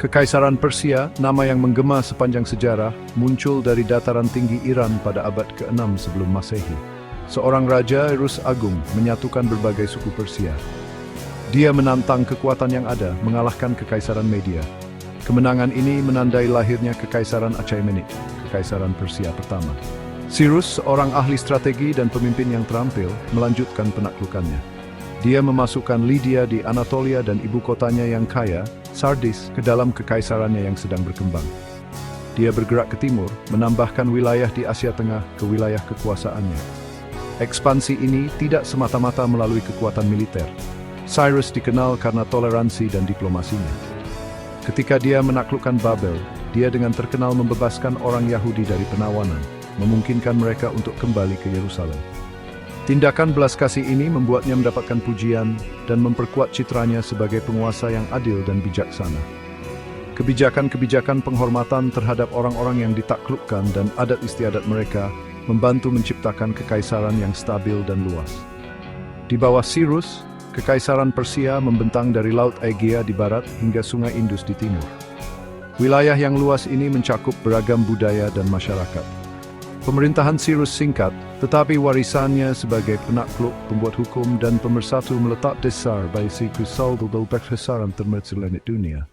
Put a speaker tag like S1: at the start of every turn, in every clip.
S1: Kekaisaran Persia, nama yang menggema sepanjang sejarah, muncul dari dataran tinggi Iran pada abad ke-6 sebelum Masehi. Seorang raja, Cyrus Agung, menyatukan berbagai suku Persia. Dia menantang kekuatan yang ada, mengalahkan Kekaisaran Media. Kemenangan ini menandai lahirnya Kekaisaran Achaemenid, Kekaisaran Persia pertama. Cyrus, seorang ahli strategi dan pemimpin yang terampil, melanjutkan penaklukannya. Dia memasukkan Lydia di Anatolia dan ibu kotanya yang kaya, Sardis, ke dalam kekaisarannya yang sedang berkembang. Dia bergerak ke timur, menambahkan wilayah di Asia Tengah ke wilayah kekuasaannya. Ekspansi ini tidak semata-mata melalui kekuatan militer. Cyrus dikenal karena toleransi dan diplomasinya. Ketika dia menaklukkan Babel, dia dengan terkenal membebaskan orang Yahudi dari penawanan, memungkinkan mereka untuk kembali ke Yerusalem. Tindakan belas kasih ini membuatnya mendapatkan pujian dan memperkuat citranya sebagai penguasa yang adil dan bijaksana. Kebijakan-kebijakan penghormatan terhadap orang-orang yang ditaklukkan dan adat istiadat mereka membantu menciptakan kekaisaran yang stabil dan luas. Di bawah Cyrus, Kekaisaran Persia membentang dari Laut Aegea di barat hingga Sungai Indus di timur. Wilayah yang luas ini mencakup beragam budaya dan masyarakat. Pemerintahan Cyrus singkat, tetapi warisannya sebagai penakluk, pembuat hukum, dan pemersatu meletak dasar bagi kesaldo berkesaran termacet dunia.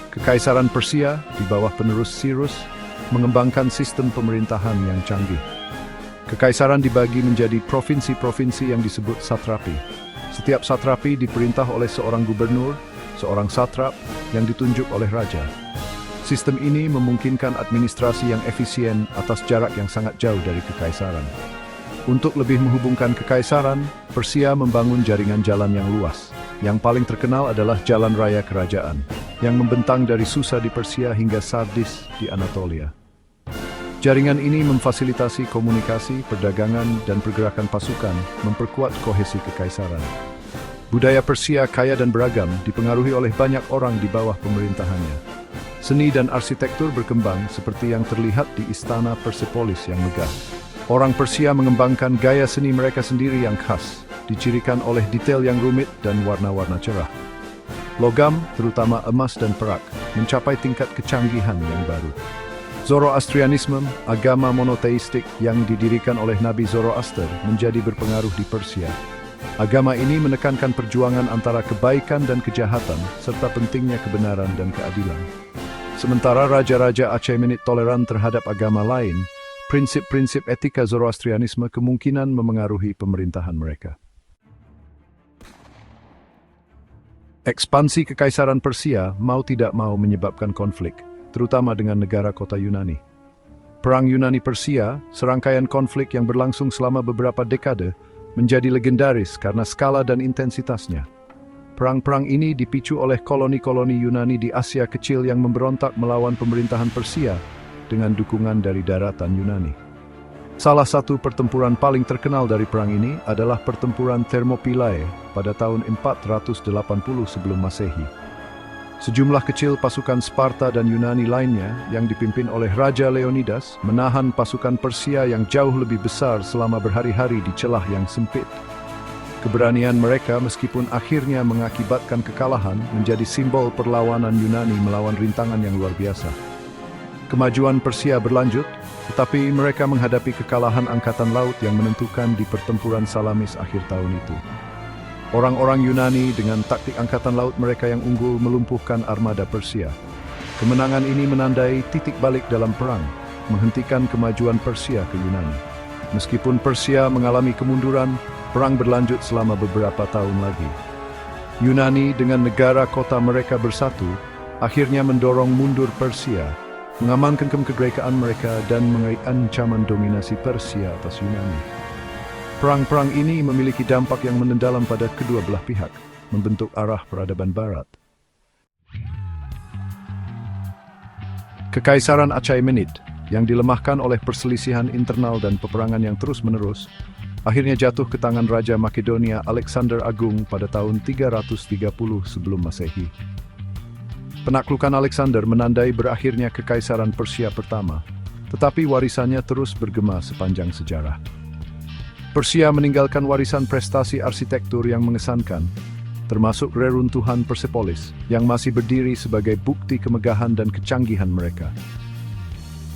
S1: Kekaisaran Persia, di bawah penerus Cyrus, mengembangkan sistem pemerintahan yang canggih. Kekaisaran dibagi menjadi provinsi-provinsi yang disebut satrapi. Setiap satrapi diperintah oleh seorang gubernur, seorang satrap, yang ditunjuk oleh raja. Sistem ini memungkinkan administrasi yang efisien atas jarak yang sangat jauh dari kekaisaran. Untuk lebih menghubungkan kekaisaran, Persia membangun jaringan jalan yang luas. Yang paling terkenal adalah Jalan Raya Kerajaan, yang membentang dari Susa di Persia hingga Sardis di Anatolia. Jaringan ini memfasilitasi komunikasi, perdagangan, dan pergerakan pasukan, memperkuat kohesi kekaisaran. Budaya Persia kaya dan beragam, dipengaruhi oleh banyak orang di bawah pemerintahannya. Seni dan arsitektur berkembang seperti yang terlihat di Istana Persepolis yang megah. Orang Persia mengembangkan gaya seni mereka sendiri yang khas, dicirikan oleh detail yang rumit dan warna-warna cerah. Logam, terutama emas dan perak, mencapai tingkat kecanggihan yang baru. Zoroastrianisme, agama monoteistik yang didirikan oleh Nabi Zoroaster, menjadi berpengaruh di Persia. Agama ini menekankan perjuangan antara kebaikan dan kejahatan, serta pentingnya kebenaran dan keadilan. Sementara raja-raja Achaemenid toleran terhadap agama lain, prinsip-prinsip etika Zoroastrianisme kemungkinan memengaruhi pemerintahan mereka. Ekspansi Kekaisaran Persia mau tidak mau menyebabkan konflik, terutama dengan negara kota Yunani. Perang Yunani-Persia, serangkaian konflik yang berlangsung selama beberapa dekade, menjadi legendaris karena skala dan intensitasnya. Perang-perang ini dipicu oleh koloni-koloni Yunani di Asia Kecil yang memberontak melawan pemerintahan Persia dengan dukungan dari daratan Yunani. Salah satu pertempuran paling terkenal dari perang ini adalah pertempuran Thermopylae pada tahun 480 sebelum Masehi. Sejumlah kecil pasukan Sparta dan Yunani lainnya yang dipimpin oleh Raja Leonidas menahan pasukan Persia yang jauh lebih besar selama berhari-hari di celah yang sempit. Keberanian mereka meskipun akhirnya mengakibatkan kekalahan menjadi simbol perlawanan Yunani melawan rintangan yang luar biasa. Kemajuan Persia berlanjut, tetapi mereka menghadapi kekalahan angkatan laut yang menentukan di pertempuran Salamis akhir tahun itu. Orang-orang Yunani dengan taktik angkatan laut mereka yang unggul melumpuhkan armada Persia. Kemenangan ini menandai titik balik dalam perang, menghentikan kemajuan Persia ke Yunani. Meskipun Persia mengalami kemunduran, perang berlanjut selama beberapa tahun lagi. Yunani dengan negara kota mereka bersatu, akhirnya mendorong mundur Persia, mengamankan kemerdekaan mereka dan mengakhiri ancaman dominasi Persia atas Yunani. Perang-perang ini memiliki dampak yang mendalam pada kedua belah pihak, membentuk arah peradaban Barat. Kekaisaran Achaemenid, yang dilemahkan oleh perselisihan internal dan peperangan yang terus-menerus, akhirnya jatuh ke tangan Raja Makedonia Alexander Agung pada tahun 330 sebelum Masehi. Penaklukan Alexander menandai berakhirnya Kekaisaran Persia pertama, tetapi warisannya terus bergema sepanjang sejarah. Persia meninggalkan warisan prestasi arsitektur yang mengesankan, termasuk reruntuhan Persepolis yang masih berdiri sebagai bukti kemegahan dan kecanggihan mereka.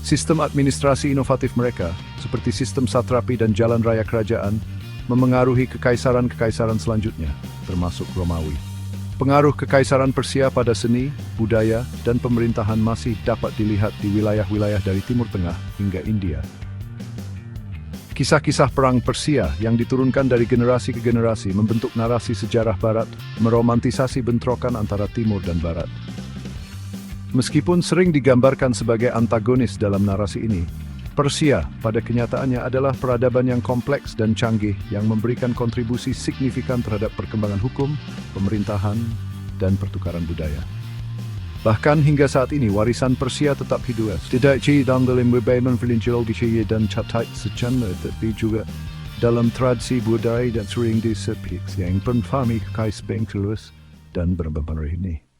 S1: Sistem administrasi inovatif mereka, seperti sistem satrapi dan jalan raya kerajaan, memengaruhi kekaisaran-kekaisaran selanjutnya, termasuk Romawi. Pengaruh kekaisaran Persia pada seni, budaya, dan pemerintahan masih dapat dilihat di wilayah-wilayah dari Timur Tengah hingga India. Kisah-kisah perang Persia yang diturunkan dari generasi ke generasi membentuk narasi sejarah Barat, meromantisasi bentrokan antara Timur dan Barat. Meskipun sering digambarkan sebagai antagonis dalam narasi ini, Persia pada kenyataannya adalah peradaban yang kompleks dan canggih yang memberikan kontribusi signifikan terhadap perkembangan hukum, pemerintahan, dan pertukaran budaya. Bahkan hingga saat ini warisan Persia tetap hidup. Tidak hanya dalam beberapa pelintir dan catat sejarah, tapi juga dalam tradisi budaya dan sering disebut yang penfami kekaisaran dan berpengaruh ini.